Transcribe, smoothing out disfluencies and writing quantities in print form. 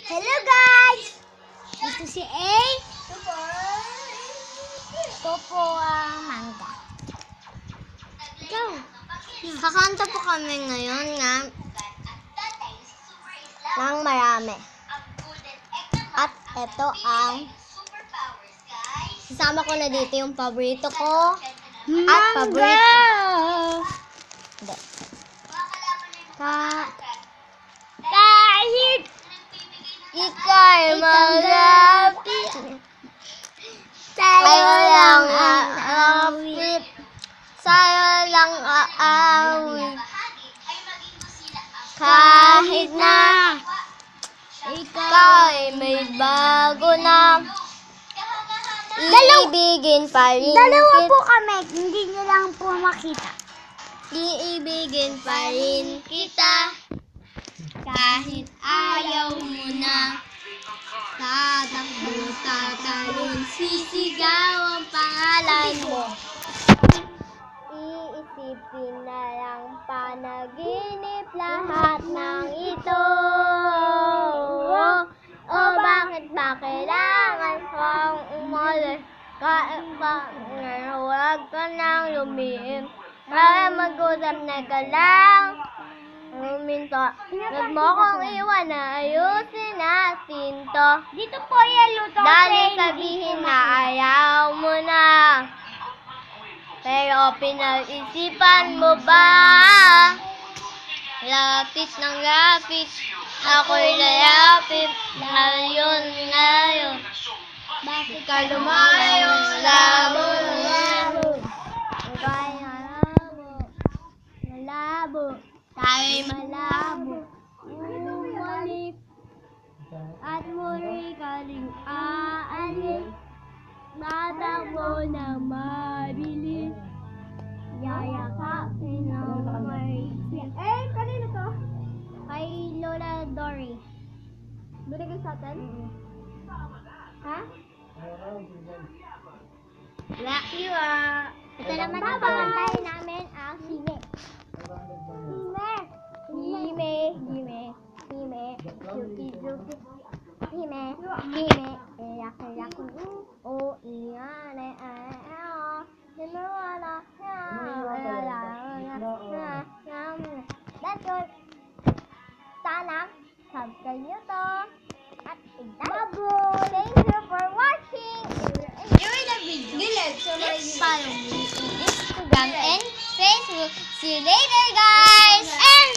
Hello guys! Ito si A. Ito po ang mangga. Ikaw. Kakanta po kami ngayon ng marami. At ito ang sasama ko na dito yung paborito ko. At paborito. Hindi. Kahit ika'y malapit, sa'yo lang aawit, sa'yo lang aawit. Kahit na ikaw ay may bago na, iibigin pa rin kita. Dalawa po kami, hindi nyo lang po makita. Iibigin pa rin kita, kahit ayaw mo na. Tatakbo, tatalon, sisigaw ang pangalan mo. Iisipin na lang panaginip lahat ng ito. O bakit ba kailangan kang umalis? Huwag ka nang lumiim. Para mag-usap na ka lang. Huminto. Huwag mo kong iwan na ayusin natin to. Dito po yan, luto. Dali sabihin na ayaw mo na. Pero pinag-isipan mo ba? Lapit ng lapit, ako'y layapit. Ngayon. Bakit ka lumayo? Labo. Malabo. Tayo'y malabo. Umalik. At muli ka rin aalis. Tatakbo na mabilis. Yayakapin ng maigpit. Kanino to? Kay Lola Dory. Binigay sa atin? Ha? Like you Ito naman ang pamantayin namin ang sine. Hime. Hime. Yaki. Oh, iyane. That's good. Sana subscribe nyo to. At i-like. Thank you for watching. Enjoy the video. Let's follow me on Instagram and Facebook. See you later, guys. And